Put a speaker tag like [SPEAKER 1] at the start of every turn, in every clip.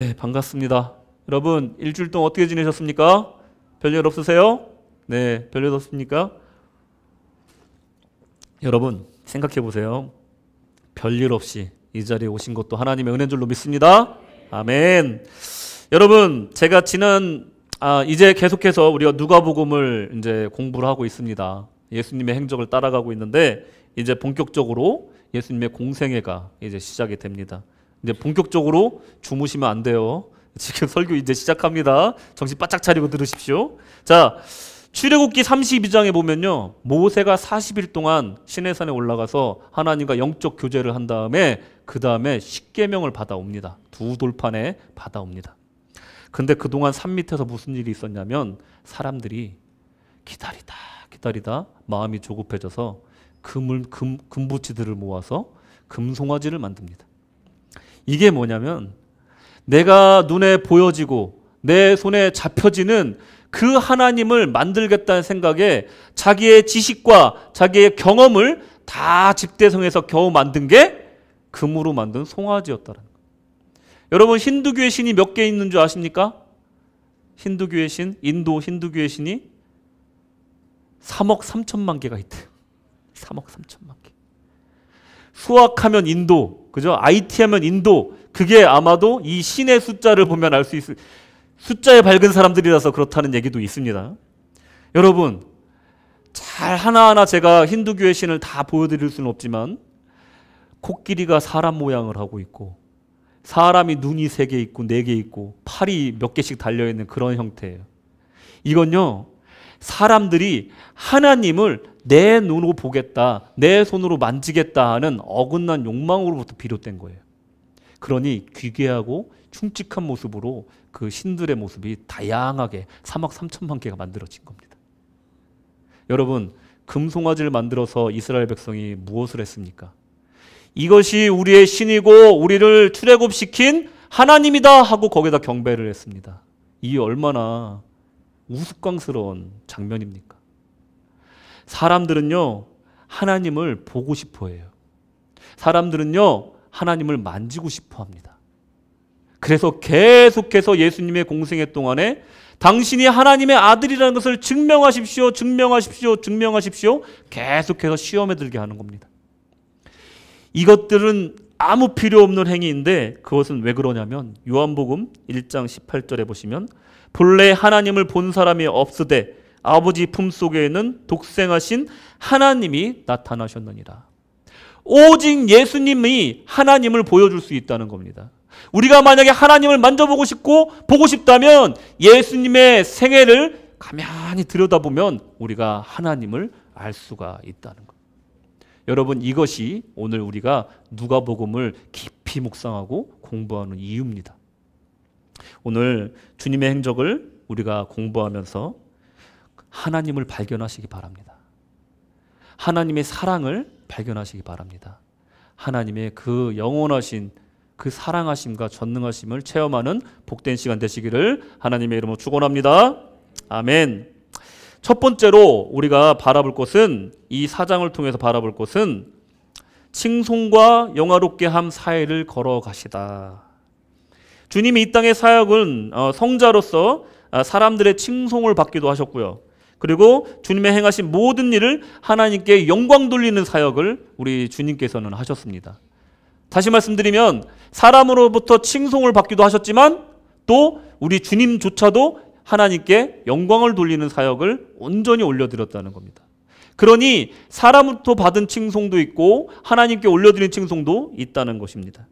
[SPEAKER 1] 네, 반갑습니다. 여러분, 일주일 동안 어떻게 지내셨습니까? 별일 없으세요? 네, 별일 없습니까? 여러분, 생각해 보세요. 별일 없이 이 자리에 오신 것도 하나님의 은혜인 줄로 믿습니다. 아멘. 여러분, 제가 이제 계속해서 우리가 누가복음을 이제 공부를 하고 있습니다. 예수님의 행적을 따라가고 있는데 이제 본격적으로 예수님의 공생애가 이제 시작이 됩니다. 이제 본격적으로 주무시면 안 돼요. 지금 설교 이제 시작합니다. 정신 바짝 차리고 들으십시오. 자, 출애굽기 32장에 보면요, 모세가 40일 동안 시내산에 올라가서 하나님과 영적 교제를 한 다음에 그 다음에 십계명을 받아옵니다. 두 돌판에 받아옵니다. 근데 그동안 산 밑에서 무슨 일이 있었냐면 사람들이 기다리다 마음이 조급해져서 금부치들을 모아서 금송아지를 만듭니다. 이게 뭐냐면 내가 눈에 보여지고 내 손에 잡혀지는 그 하나님을 만들겠다는 생각에 자기의 지식과 자기의 경험을 다 집대성해서 겨우 만든 게 금으로 만든 송아지였다는 거예요. 여러분, 힌두교의 신이 몇 개 있는 줄 아십니까? 힌두교의 신, 인도 힌두교의 신이 3억 3천만 개가 있대요. 3억 3천만 개. 수학하면 인도, 그죠? IT 하면 인도. 그게 아마도 이 신의 숫자를 보면 알 수 있어요. 숫자에 밝은 사람들이라서 그렇다는 얘기도 있습니다. 여러분, 잘 하나하나 제가 힌두교의 신을 다 보여드릴 수는 없지만 코끼리가 사람 모양을 하고 있고 사람이 눈이 3개 있고 4개 있고 팔이 몇 개씩 달려있는 그런 형태예요. 이건요, 사람들이 하나님을 내 눈으로 보겠다, 내 손으로 만지겠다 하는 어긋난 욕망으로부터 비롯된 거예요. 그러니 귀괴하고 흉측한 모습으로 그 신들의 모습이 다양하게 3억 3천만 개가 만들어진 겁니다. 여러분, 금송아지를 만들어서 이스라엘 백성이 무엇을 했습니까? 이것이 우리의 신이고 우리를 출애굽시킨 하나님이다 하고 거기다 경배를 했습니다. 이 얼마나 우스꽝스러운 장면입니까? 사람들은요, 하나님을 보고 싶어 해요. 사람들은요, 하나님을 만지고 싶어 합니다. 그래서 계속해서 예수님의 공생애 동안에 당신이 하나님의 아들이라는 것을 증명하십시오, 증명하십시오, 증명하십시오. 계속해서 시험에 들게 하는 겁니다. 이것들은 아무 필요 없는 행위인데 그것은 왜 그러냐면 요한복음 1장 18절에 보시면 본래 하나님을 본 사람이 없으되 아버지 품속에는 독생하신 하나님이 나타나셨느니라. 오직 예수님이 하나님을 보여줄 수 있다는 겁니다. 우리가 만약에 하나님을 만져보고 싶고 보고 싶다면 예수님의 생애를 가만히 들여다보면 우리가 하나님을 알 수가 있다는 것. 여러분, 이것이 오늘 우리가 누가복음을 깊이 묵상하고 공부하는 이유입니다. 오늘 주님의 행적을 우리가 공부하면서 하나님을 발견하시기 바랍니다. 하나님의 사랑을 발견하시기 바랍니다. 하나님의 그 영원하신 그 사랑하심과 전능하심을 체험하는 복된 시간 되시기를 하나님의 이름으로 축원합니다. 아멘. 첫 번째로 우리가 바라볼 것은, 이 사장을 통해서 바라볼 것은 칭송과 영화롭게 함 사이를 걸어가시다. 주님이 이 땅의 사역은 성자로서 사람들의 칭송을 받기도 하셨고요. 그리고 주님의 행하신 모든 일을 하나님께 영광 돌리는 사역을 우리 주님께서는 하셨습니다. 다시 말씀드리면 사람으로부터 칭송을 받기도 하셨지만 또 우리 주님조차도 하나님께 영광을 돌리는 사역을 온전히 올려드렸다는 겁니다. 그러니 사람으로부터 받은 칭송도 있고 하나님께 올려드린 칭송도 있다는 것입니다.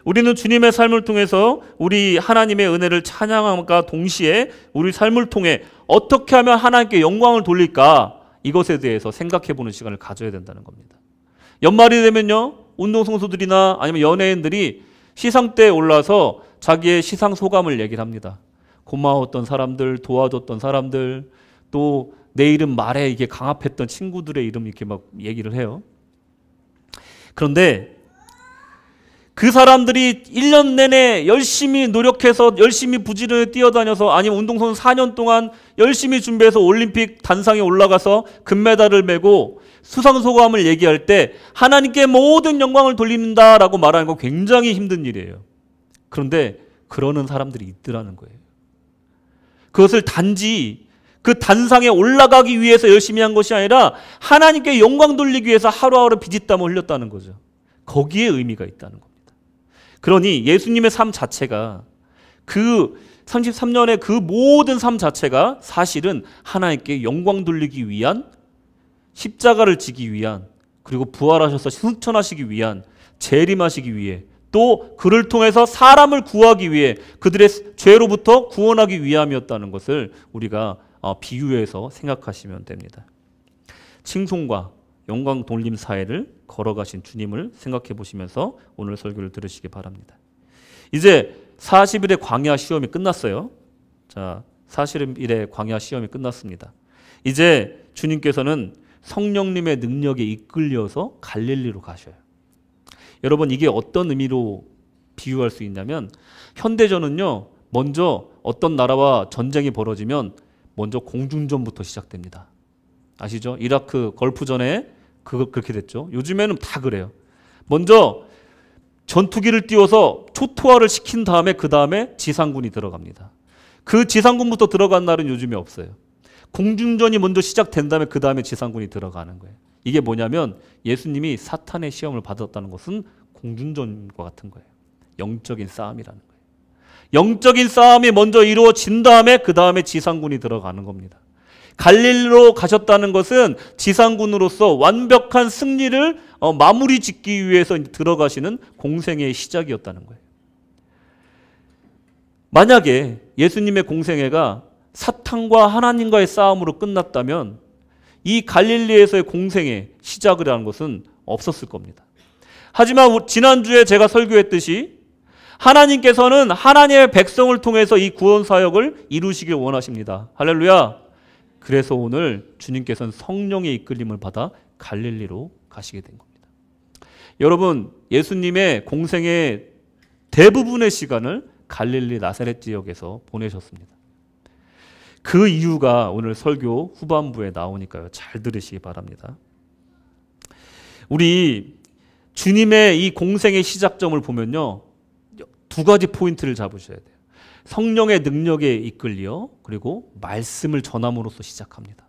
[SPEAKER 1] 우리는 주님의 삶을 통해서 우리 하나님의 은혜를 찬양함과 동시에 우리 삶을 통해 어떻게 하면 하나님께 영광을 돌릴까, 이것에 대해서 생각해보는 시간을 가져야 된다는 겁니다. 연말이 되면요, 운동선수들이나 아니면 연예인들이 시상대에 올라서 자기의 시상 소감을 얘기를 합니다. 고마웠던 사람들, 도와줬던 사람들, 또 내 이름 말에 이게 강압했던 친구들의 이름 이렇게 막 얘기를 해요. 그런데 그 사람들이 1년 내내 열심히 노력해서 열심히 부지런히 뛰어다녀서, 아니면 운동선수 4년 동안 열심히 준비해서 올림픽 단상에 올라가서 금메달을 메고 수상소감을 얘기할 때 하나님께 모든 영광을 돌린다라고 말하는 거 굉장히 힘든 일이에요. 그런데 그러는 사람들이 있더라는 거예요. 그것을 단지 그 단상에 올라가기 위해서 열심히 한 것이 아니라 하나님께 영광 돌리기 위해서 하루하루 비짓땀을 흘렸다는 거죠. 거기에 의미가 있다는 겁니다. 그러니 예수님의 삶 자체가 그 33년의 그 모든 삶 자체가 사실은 하나님께 영광 돌리기 위한, 십자가를 지기 위한, 그리고 부활하셔서 승천하시기 위한, 재림하시기 위해, 또 그를 통해서 사람을 구하기 위해, 그들의 죄로부터 구원하기 위함이었다는 것을 우리가 비유해서 생각하시면 됩니다. 칭송과 영광 돌림 사이를 걸어가신 주님을 생각해 보시면서 오늘 설교를 들으시기 바랍니다. 이제 40일의 광야 시험이 끝났어요. 자, 40일의 광야 시험이 끝났습니다. 이제 주님께서는 성령님의 능력에 이끌려서 갈릴리로 가셔요. 여러분, 이게 어떤 의미로 비유할 수 있냐면, 현대전은요, 먼저 어떤 나라와 전쟁이 벌어지면 먼저 공중전부터 시작됩니다. 아시죠? 이라크 걸프전에 그렇게 됐죠. 요즘에는 다 그래요. 먼저 전투기를 띄워서 초토화를 시킨 다음에 그 다음에 지상군이 들어갑니다. 그 지상군부터 들어간 날은 요즘에 없어요. 공중전이 먼저 시작된 다음에 그 다음에 지상군이 들어가는 거예요. 이게 뭐냐면 예수님이 사탄의 시험을 받았다는 것은 공중전과 같은 거예요. 영적인 싸움이라는 거예요. 영적인 싸움이 먼저 이루어진 다음에 그 다음에 지상군이 들어가는 겁니다. 갈릴리로 가셨다는 것은 지상군으로서 완벽한 승리를 마무리 짓기 위해서 들어가시는 공생애의 시작이었다는 거예요. 만약에 예수님의 공생애가 사탄과 하나님과의 싸움으로 끝났다면 이 갈릴리에서의 공생애 시작을 하는 것은 없었을 겁니다. 하지만 지난주에 제가 설교했듯이 하나님께서는 하나님의 백성을 통해서 이 구원 사역을 이루시길 원하십니다. 할렐루야. 그래서 오늘 주님께서는 성령의 이끌림을 받아 갈릴리로 가시게 된 겁니다. 여러분, 예수님의 공생의 대부분의 시간을 갈릴리 나사렛 지역에서 보내셨습니다. 그 이유가 오늘 설교 후반부에 나오니까요. 잘 들으시기 바랍니다. 우리 주님의 이 공생의 시작점을 보면요. 두 가지 포인트를 잡으셔야 돼요. 성령의 능력에 이끌려, 그리고 말씀을 전함으로써 시작합니다.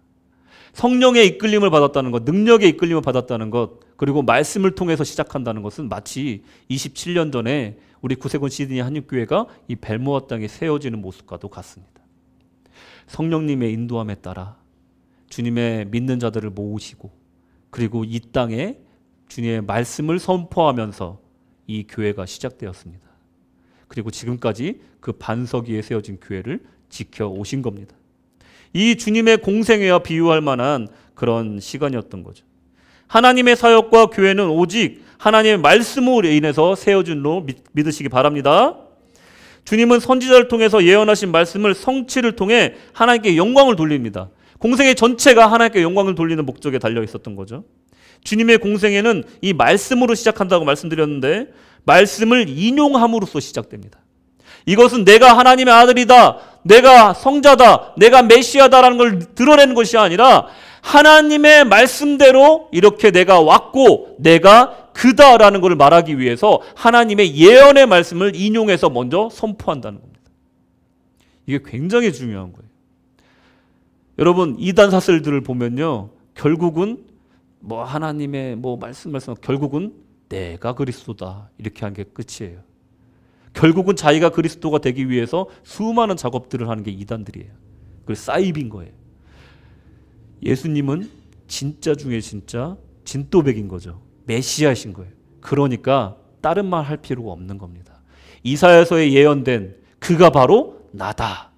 [SPEAKER 1] 성령의 이끌림을 받았다는 것, 능력의 이끌림을 받았다는 것, 그리고 말씀을 통해서 시작한다는 것은 마치 27년 전에 우리 구세군 시드니 한육교회가 이 벨모아 땅에 세워지는 모습과도 같습니다. 성령님의 인도함에 따라 주님의 믿는 자들을 모으시고, 그리고 이 땅에 주님의 말씀을 선포하면서 이 교회가 시작되었습니다. 그리고 지금까지 그 반석 위에 세워진 교회를 지켜오신 겁니다. 이 주님의 공생애와 비유할 만한 그런 시간이었던 거죠. 하나님의 사역과 교회는 오직 하나님의 말씀으로 인해서 세워진 로 믿으시기 바랍니다. 주님은 선지자를 통해서 예언하신 말씀을 성취를 통해 하나님께 영광을 돌립니다. 공생애 전체가 하나님께 영광을 돌리는 목적에 달려 있었던 거죠. 주님의 공생애는 이 말씀으로 시작한다고 말씀드렸는데 말씀을 인용함으로써 시작됩니다. 이것은 내가 하나님의 아들이다, 내가 성자다, 내가 메시아다라는 걸 드러내는 것이 아니라 하나님의 말씀대로 이렇게 내가 왔고 내가 그다라는 것을 말하기 위해서 하나님의 예언의 말씀을 인용해서 먼저 선포한다는 겁니다. 이게 굉장히 중요한 거예요. 여러분, 이단 사슬들을 보면요, 결국은 하나님의 말씀 결국은 내가 그리스도다 이렇게 한 게 끝이에요. 결국은 자기가 그리스도가 되기 위해서 수많은 작업들을 하는 게 이단들이에요. 그걸 사이비인 거예요. 예수님은 진짜 중에 진짜 진또백인 거죠. 메시아이신 거예요. 그러니까 다른 말 할 필요가 없는 겁니다. 이사야서에 예언된 그가 바로 나다.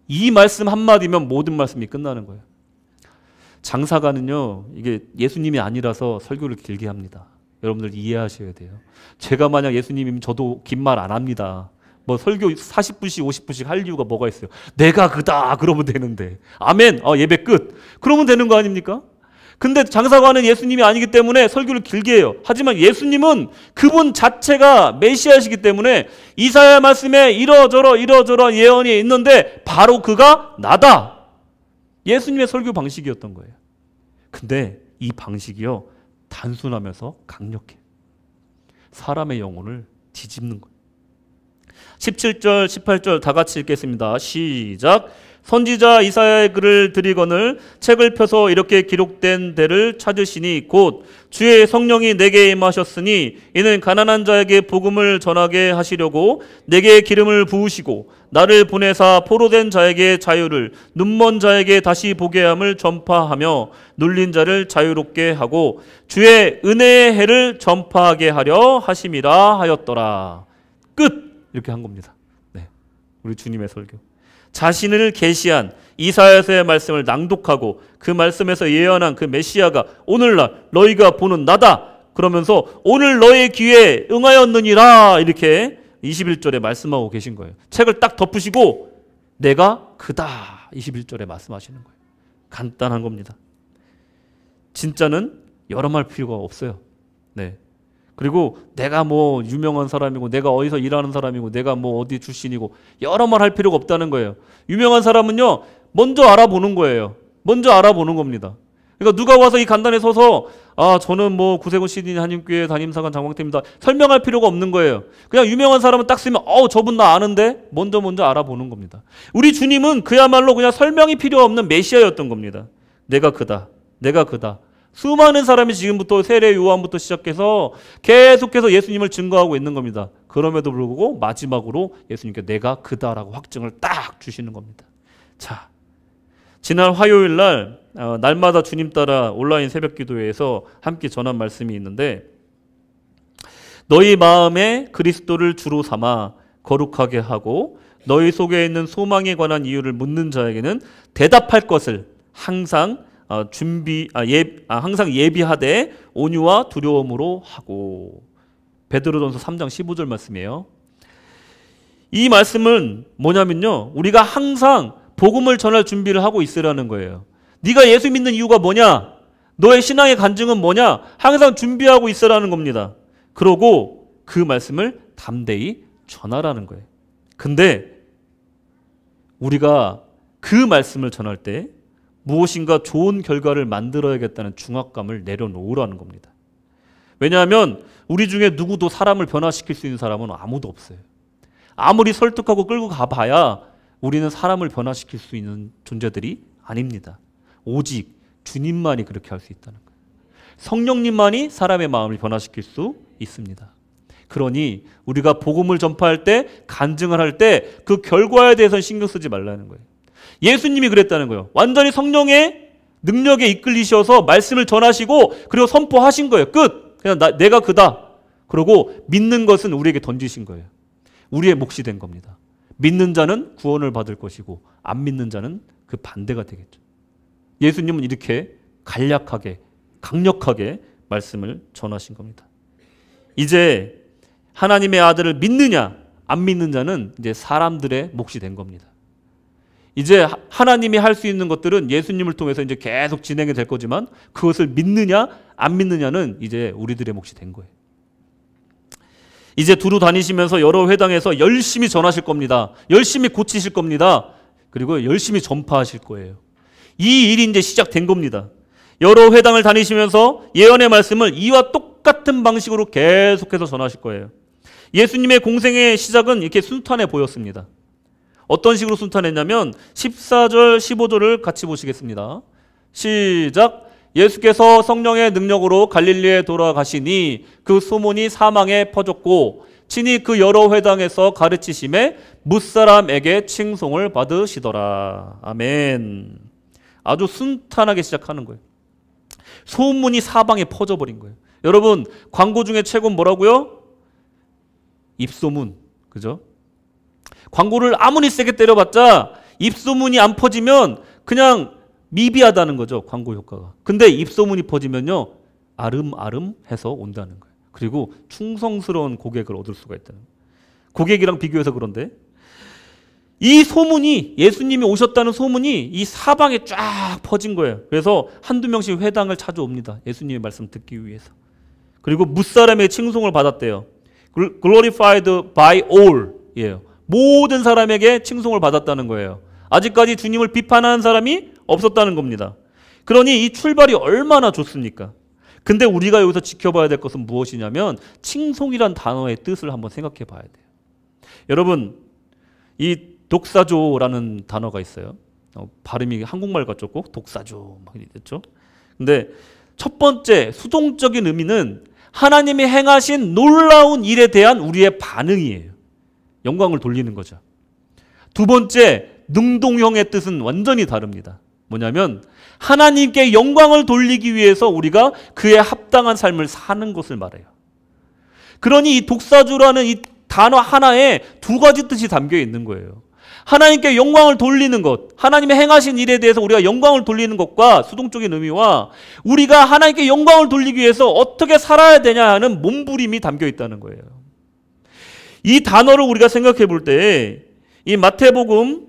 [SPEAKER 1] 이 말씀 한마디면 모든 말씀이 끝나는 거예요. 장사가는요, 이게 예수님이 아니라서 설교를 길게 합니다. 여러분들 이해하셔야 돼요. 제가 만약 예수님이면 저도 긴 말 안 합니다. 설교 40분씩 50분씩 할 이유가 뭐가 있어요? 내가 그다 그러면 되는데. 아멘. 예배 끝. 그러면 되는 거 아닙니까? 근데 장사관은 예수님이 아니기 때문에 설교를 길게 해요. 하지만 예수님은 그분 자체가 메시아이시기 때문에 이사야 말씀에 이러저러 예언이 있는데 바로 그가 나다. 예수님의 설교 방식이었던 거예요. 근데 이 방식이요, 단순하면서 강력해. 사람의 영혼을 뒤집는 거예요. 17절, 18절 다 같이 읽겠습니다. 시작. 선지자 이사야의 글을 드리거늘 책을 펴서 이렇게 기록된 데를 찾으시니 곧 주의 성령이 내게 임하셨으니 이는 가난한 자에게 복음을 전하게 하시려고 내게 기름을 부으시고 나를 보내사 포로된 자에게 자유를 눈먼 자에게 다시 보게 함을 전파하며 눌린 자를 자유롭게 하고 주의 은혜의 해를 전파하게 하려 하심이라 하였더라. 끝! 이렇게 한 겁니다. 네, 우리 주님의 설교. 자신을 계시한 이사야서의 말씀을 낭독하고 그 말씀에서 예언한 그 메시아가 오늘날 너희가 보는 나다 그러면서 오늘 너의 귀에 응하였느니라 이렇게 21절에 말씀하고 계신 거예요. 책을 딱 덮으시고 내가 그다 21절에 말씀하시는 거예요. 간단한 겁니다. 진짜는 여러 말 필요가 없어요. 네. 그리고 내가 뭐 유명한 사람이고 내가 어디서 일하는 사람이고 내가 뭐 어디 출신이고 여러 말 할 필요가 없다는 거예요. 유명한 사람은요 먼저 알아보는 거예요. 먼저 알아보는 겁니다. 그러니까 누가 와서 이 간단에 서서 저는 뭐 구세군 시드니 한인교회 담임사관 장광태입니다 설명할 필요가 없는 거예요. 그냥 유명한 사람은 딱 쓰면 저분 나 아는데 먼저 알아보는 겁니다. 우리 주님은 그야말로 그냥 설명이 필요 없는 메시아였던 겁니다. 내가 그다. 내가 그다. 수많은 사람이 지금부터 세례 요한부터 시작해서 계속해서 예수님을 증거하고 있는 겁니다. 그럼에도 불구하고 마지막으로 예수님께 내가 그다라고 확증을 딱 주시는 겁니다. 자, 지난 화요일 날 날마다 주님 따라 온라인 새벽 기도회에서 함께 전한 말씀이 있는데 너희 마음에 그리스도를 주로 삼아 거룩하게 하고 너희 속에 있는 소망에 관한 이유를 묻는 자에게는 대답할 것을 항상 항상 예비하되 온유와 두려움으로 하고. 베드로전서 3장 15절 말씀이에요. 이 말씀은 뭐냐면요, 우리가 항상 복음을 전할 준비를 하고 있으라는 거예요. 네가 예수 믿는 이유가 뭐냐? 너의 신앙의 간증은 뭐냐? 항상 준비하고 있으라는 겁니다. 그러고 그 말씀을 담대히 전하라는 거예요. 근데 우리가 그 말씀을 전할 때 무엇인가 좋은 결과를 만들어야겠다는 중압감을 내려놓으라는 겁니다. 왜냐하면 우리 중에 누구도 사람을 변화시킬 수 있는 사람은 아무도 없어요. 아무리 설득하고 끌고 가봐야 우리는 사람을 변화시킬 수 있는 존재들이 아닙니다. 오직 주님만이 그렇게 할 수 있다는 거예요. 성령님만이 사람의 마음을 변화시킬 수 있습니다. 그러니 우리가 복음을 전파할 때, 간증을 할 때 그 결과에 대해서는 신경 쓰지 말라는 거예요. 예수님이 그랬다는 거예요. 완전히 성령의 능력에 이끌리셔서 말씀을 전하시고 그리고 선포하신 거예요. 끝! 그냥 내가 그다. 그러고 믿는 것은 우리에게 던지신 거예요. 우리의 몫이 된 겁니다. 믿는 자는 구원을 받을 것이고 안 믿는 자는 그 반대가 되겠죠. 예수님은 이렇게 간략하게 강력하게 말씀을 전하신 겁니다. 이제 하나님의 아들을 믿느냐 안 믿는 자는 이제 사람들의 몫이 된 겁니다. 이제 하나님이 할 수 있는 것들은 예수님을 통해서 이제 계속 진행이 될 거지만 그것을 믿느냐 안 믿느냐는 이제 우리들의 몫이 된 거예요. 이제 두루 다니시면서 여러 회당에서 열심히 전하실 겁니다. 열심히 고치실 겁니다. 그리고 열심히 전파하실 거예요. 이 일이 이제 시작된 겁니다. 여러 회당을 다니시면서 예언의 말씀을 이와 똑같은 방식으로 계속해서 전하실 거예요. 예수님의 공생의 시작은 이렇게 순탄해 보였습니다. 어떤 식으로 순탄했냐면 14절 15절을 같이 보시겠습니다. 시작. 예수께서 성령의 능력으로 갈릴리에 돌아가시니 그 소문이 사망에 퍼졌고 친히 그 여러 회당에서 가르치심에 뭇사람에게 칭송을 받으시더라. 아멘. 아주 순탄하게 시작하는 거예요. 소문이 사방에 퍼져버린 거예요. 여러분, 광고 중에 최고는 뭐라고요? 입소문. 그죠? 광고를 아무리 세게 때려봤자 입소문이 안 퍼지면 그냥 미비하다는 거죠. 광고 효과가. 근데 입소문이 퍼지면요, 아름아름해서 온다는 거예요. 그리고 충성스러운 고객을 얻을 수가 있다는 거예요. 고객이랑 비교해서 그런데 이 소문이, 예수님이 오셨다는 소문이 이 사방에 쫙 퍼진 거예요. 그래서 한두 명씩 회당을 찾아옵니다. 예수님의 말씀 듣기 위해서. 그리고 뭇사람의 칭송을 받았대요. Glorified by all 이에요. 모든 사람에게 칭송을 받았다는 거예요. 아직까지 주님을 비판하는 사람이 없었다는 겁니다. 그러니 이 출발이 얼마나 좋습니까? 근데 우리가 여기서 지켜봐야 될 것은 무엇이냐면 칭송이란 단어의 뜻을 한번 생각해 봐야 돼요. 여러분, 이 독사조라는 단어가 있어요. 발음이 한국말 같죠? 꼭 독사조 막 이랬죠. 근데 첫 번째 수동적인 의미는 하나님이 행하신 놀라운 일에 대한 우리의 반응이에요. 영광을 돌리는 거죠. 두 번째, 능동형의 뜻은 완전히 다릅니다. 뭐냐면 하나님께 영광을 돌리기 위해서 우리가 그에 합당한 삶을 사는 것을 말해요. 그러니 이 독사조라는 이 단어 하나에 두 가지 뜻이 담겨 있는 거예요. 하나님께 영광을 돌리는 것, 하나님의 행하신 일에 대해서 우리가 영광을 돌리는 것과 수동적인 의미와 우리가 하나님께 영광을 돌리기 위해서 어떻게 살아야 되냐 하는 몸부림이 담겨 있다는 거예요. 이 단어를 우리가 생각해 볼 때 이 마태복음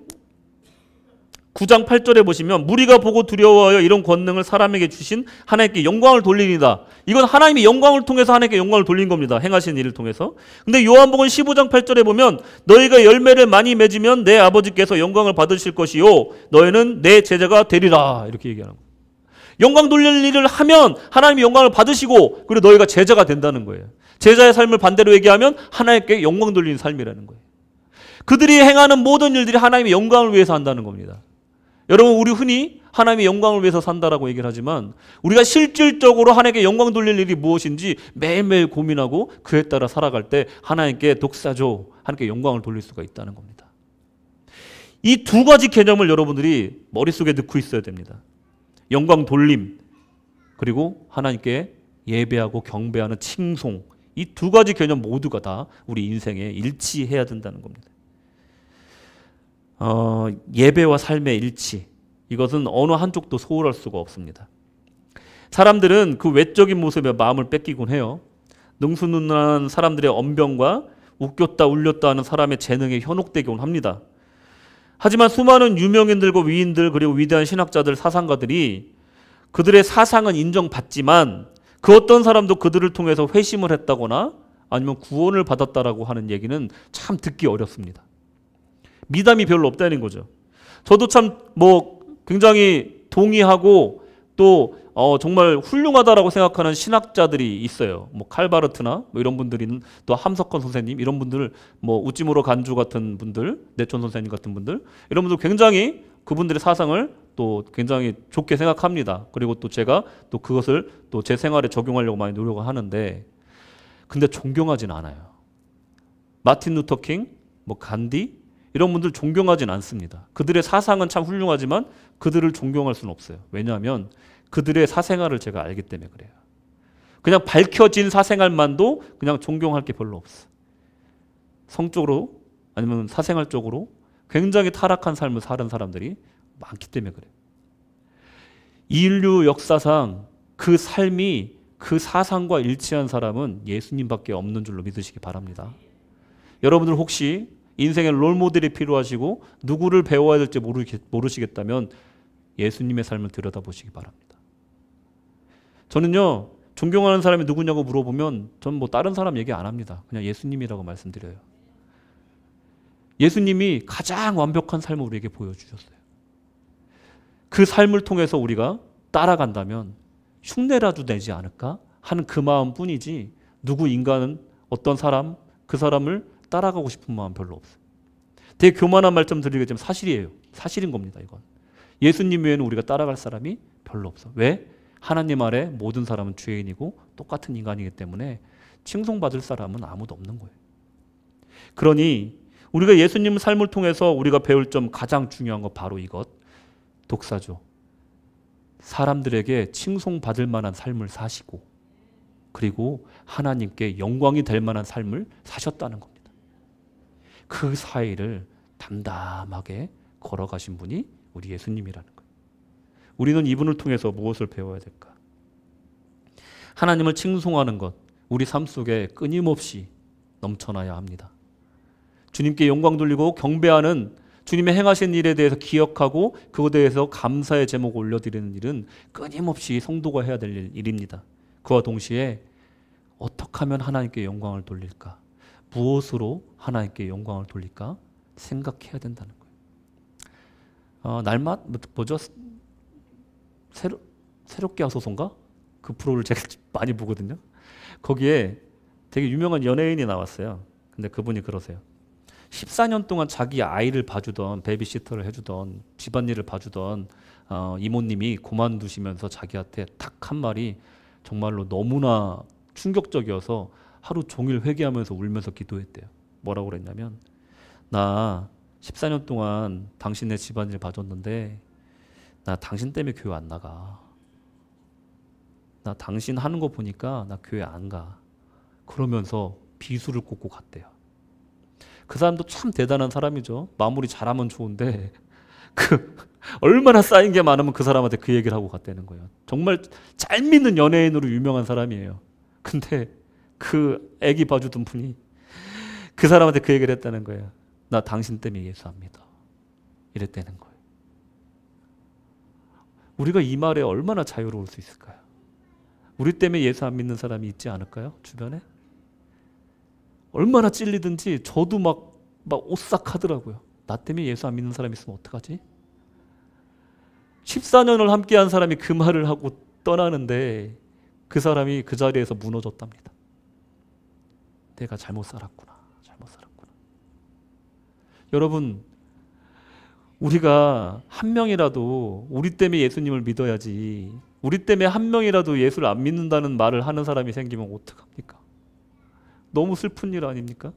[SPEAKER 1] 9장 8절에 보시면 무리가 보고 두려워하여 이런 권능을 사람에게 주신 하나님께 영광을 돌리니다. 이건 하나님의 영광을 통해서 하나님께 영광을 돌린 겁니다. 행하신 일을 통해서. 근데 요한복음 15장 8절에 보면 너희가 열매를 많이 맺으면 내 아버지께서 영광을 받으실 것이요 너희는 내 제자가 되리라. 이렇게 얘기하는 거예요. 영광 돌릴 일을 하면 하나님이 영광을 받으시고 그리고 너희가 제자가 된다는 거예요. 제자의 삶을 반대로 얘기하면 하나님께 영광 돌리는 삶이라는 거예요. 그들이 행하는 모든 일들이 하나님의 영광을 위해서 한다는 겁니다. 여러분, 우리 흔히 하나님의 영광을 위해서 산다라고 얘기를 하지만 우리가 실질적으로 하나님께 영광 돌릴 일이 무엇인지 매일매일 고민하고 그에 따라 살아갈 때 하나님께 독사조, 하나님께 영광을 돌릴 수가 있다는 겁니다. 이 두 가지 개념을 여러분들이 머릿속에 넣고 있어야 됩니다. 영광 돌림, 그리고 하나님께 예배하고 경배하는 칭송, 이 두 가지 개념 모두가 다 우리 인생에 일치해야 된다는 겁니다. 예배와 삶의 일치, 이것은 어느 한쪽도 소홀할 수가 없습니다. 사람들은 그 외적인 모습에 마음을 뺏기곤 해요. 능수능란한 사람들의 언변과 웃겼다 울렸다 하는 사람의 재능에 현혹되곤 합니다. 하지만 수많은 유명인들과 위인들 그리고 위대한 신학자들, 사상가들이 그들의 사상은 인정받지만 그 어떤 사람도 그들을 통해서 회심을 했다거나 아니면 구원을 받았다라고 하는 얘기는 참 듣기 어렵습니다. 미담이 별로 없다는 거죠. 저도 참 굉장히 동의하고 또 정말 훌륭하다라고 생각하는 신학자들이 있어요. 칼바르트나 이런 분들은 또 함석헌 선생님 이런 분들, 우찌무로 간주 같은 분들, 내촌 선생님 같은 분들, 이런 분들 굉장히 그분들의 사상을 또 굉장히 좋게 생각합니다. 그리고 또 제가 또 그것을 또 제 생활에 적용하려고 많이 노력을 하는데, 근데 존경하진 않아요. 마틴 루터 킹, 간디 이런 분들 존경하진 않습니다. 그들의 사상은 참 훌륭하지만 그들을 존경할 수는 없어요. 왜냐하면 그들의 사생활을 제가 알기 때문에 그래요. 그냥 밝혀진 사생활만도 그냥 존경할 게 별로 없어. 성적으로 아니면 사생활적으로 굉장히 타락한 삶을 사는 사람들이 많기 때문에 그래요. 인류 역사상 그 삶이 그 사상과 일치한 사람은 예수님밖에 없는 줄로 믿으시기 바랍니다. 여러분들 혹시 인생의 롤모델이 필요하시고 누구를 배워야 될지 모르시겠다면 예수님의 삶을 들여다보시기 바랍니다. 저는요, 존경하는 사람이 누구냐고 물어보면 전 다른 사람 얘기 안 합니다. 그냥 예수님이라고 말씀드려요. 예수님이 가장 완벽한 삶을 우리에게 보여주셨어요. 그 삶을 통해서 우리가 따라간다면 흉내라도 내지 않을까 하는 그 마음뿐이지 누구 인간은 어떤 사람, 그 사람을 따라가고 싶은 마음 별로 없어요. 되게 교만한 말씀 드리겠지만 사실이에요. 사실인 겁니다. 이건. 예수님 외에는 우리가 따라갈 사람이 별로 없어. 왜? 하나님 아래 모든 사람은 죄인이고 똑같은 인간이기 때문에 칭송받을 사람은 아무도 없는 거예요. 그러니 우리가 예수님 삶을 통해서 우리가 배울 점 가장 중요한 거 바로 이것. 독사조. 사람들에게 칭송받을 만한 삶을 사시고 그리고 하나님께 영광이 될 만한 삶을 사셨다는 겁니다. 그 사이를 담담하게 걸어가신 분이 우리 예수님이라는 거예요. 우리는 이분을 통해서 무엇을 배워야 될까? 하나님을 칭송하는 것, 우리 삶 속에 끊임없이 넘쳐나야 합니다. 주님께 영광 돌리고 경배하는 주님의 행하신 일에 대해서 기억하고 그것에 대해서 감사의 제목을 올려드리는 일은 끊임없이 성도가 해야 될 일입니다. 그와 동시에 어떻게 하면 하나님께 영광을 돌릴까? 무엇으로 하나님께 영광을 돌릴까? 생각해야 된다는 거예요. 날맛 뭐죠? 새롭게 하소서인가? 그 프로를 제가 많이 보거든요. 거기에 되게 유명한 연예인이 나왔어요. 근데 그분이 그러세요. 14년 동안 자기 아이를 봐주던, 베이비시터를 해주던, 집안일을 봐주던 이모님이 그만두시면서 자기한테 딱 한 말이 정말로 너무나 충격적이어서 하루 종일 회개하면서 울면서 기도했대요. 뭐라고 그랬냐면, 나 14년 동안 당신네 집안일 봐줬는데 나 당신 때문에 교회 안 나가. 나 당신 하는 거 보니까 나 교회 안 가. 그러면서 비수를 꽂고 갔대요. 그 사람도 참 대단한 사람이죠. 마무리 잘하면 좋은데 얼마나 쌓인 게 많으면 그 사람한테 그 얘기를 하고 갔다는 거예요. 정말 잘 믿는 연예인으로 유명한 사람이에요. 근데 그 애기 봐주던 분이 그 사람한테 그 얘기를 했다는 거예요. 나 당신 때문에 예수 안 믿어. 이랬다는 거예요. 우리가 이 말에 얼마나 자유로울 수 있을까요? 우리 때문에 예수 안 믿는 사람이 있지 않을까요? 주변에? 얼마나 찔리든지 저도 막 오싹하더라고요. 나 때문에 예수 안 믿는 사람이 있으면 어떡하지? 14년을 함께한 사람이 그 말을 하고 떠나는데 그 사람이 그 자리에서 무너졌답니다. 내가 잘못 살았구나. 잘못 살았구나. 여러분, 우리가 한 명이라도 우리 때문에 예수님을 믿어야지, 우리 때문에 한 명이라도 예수를 안 믿는다는 말을 하는 사람이 생기면 어떡합니까? 너무 슬픈 일 아닙니까?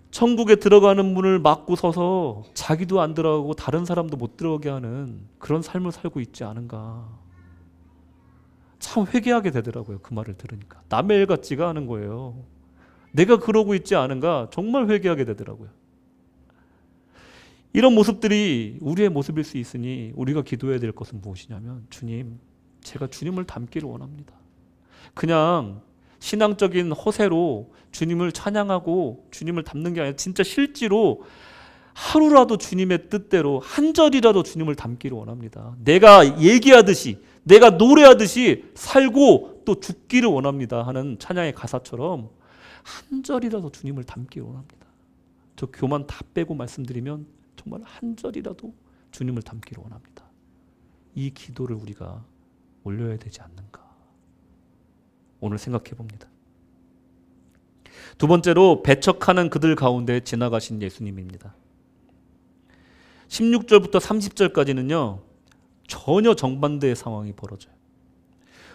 [SPEAKER 1] 천국에 들어가는 문을 막고 서서 자기도 안 들어가고 다른 사람도 못 들어오게 하는 그런 삶을 살고 있지 않은가. 참 회개하게 되더라고요. 그 말을 들으니까. 남의 일 같지가 않은 거예요. 내가 그러고 있지 않은가 정말 회개하게 되더라고요. 이런 모습들이 우리의 모습일 수 있으니 우리가 기도해야 될 것은 무엇이냐면, 주님, 제가 주님을 닮기를 원합니다. 그냥 신앙적인 허세로 주님을 찬양하고 주님을 닮는 게 아니라 진짜 실제로 하루라도 주님의 뜻대로 한 절이라도 주님을 닮기를 원합니다. 내가 얘기하듯이, 내가 노래하듯이 살고 또 죽기를 원합니다 하는 찬양의 가사처럼 한 절이라도 주님을 닮기를 원합니다. 저 교만 다 빼고 말씀드리면 정말 한 절이라도 주님을 닮기를 원합니다. 이 기도를 우리가 올려야 되지 않는가, 오늘 생각해 봅니다. 두 번째로, 배척하는 그들 가운데 지나가신 예수님입니다. 16절부터 30절까지는요 전혀 정반대의 상황이 벌어져요.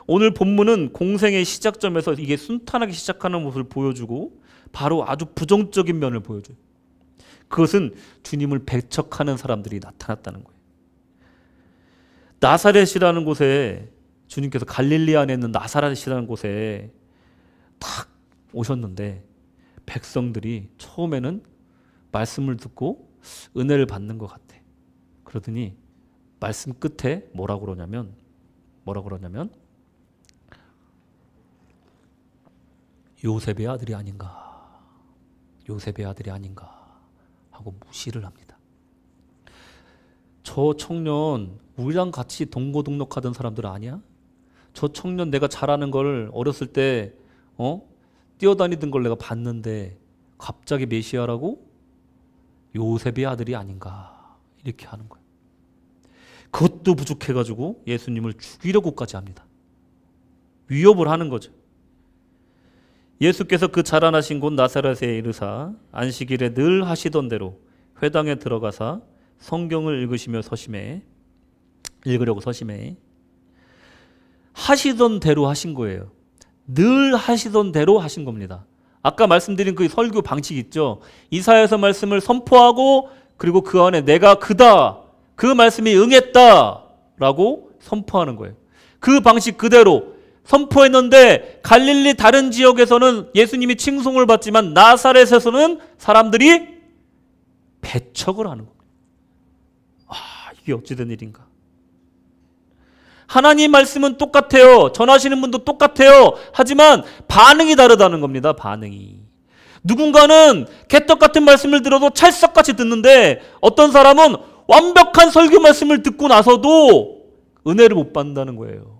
[SPEAKER 1] 오늘 본문은 공생의 시작점에서 이게 순탄하게 시작하는 모습을 보여주고 바로 아주 부정적인 면을 보여줘요. 그것은 주님을 배척하는 사람들이 나타났다는 거예요. 나사렛이라는 곳에, 주님께서 갈릴리 안에 있는 나사렛이라는 곳에 딱 오셨는데 백성들이 처음에는 말씀을 듣고 은혜를 받는 것 같아. 그러더니 말씀 끝에 뭐라고 그러냐면 요셉의 아들이 아닌가, 요셉의 아들이 아닌가 하고 무시를 합니다. 저 청년 우리랑 같이 동고동락하던 사람들 아니야? 저 청년 내가 잘하는 걸 어렸을 때 뛰어다니던 걸 내가 봤는데 갑자기 메시아라고? 요셉의 아들이 아닌가, 이렇게 하는 거예요. 그것도 부족해가지고 예수님을 죽이려고까지 합니다. 위협을 하는 거죠. 예수께서 그 자라나신 곳 나사렛에 이르사 안식일에 늘 하시던 대로 회당에 들어가사 성경을 읽으려고 서심해 하시던 대로 하신 거예요. 늘 하시던 대로 하신 겁니다. 아까 말씀드린 그 설교 방식 있죠. 이사야서 말씀을 선포하고 그리고 그 안에 내가 그다, 그 말씀이 응했다라고 선포하는 거예요. 그 방식 그대로 선포했는데 갈릴리 다른 지역에서는 예수님이 칭송을 받지만 나사렛에서는 사람들이 배척을 하는 겁니다. 이게 어찌된 일인가. 하나님 말씀은 똑같아요. 전하시는 분도 똑같아요. 하지만 반응이 다르다는 겁니다. 반응이. 누군가는 개떡 같은 말씀을 들어도 찰떡같이 듣는데 어떤 사람은 완벽한 설교 말씀을 듣고 나서도 은혜를 못 받는다는 거예요.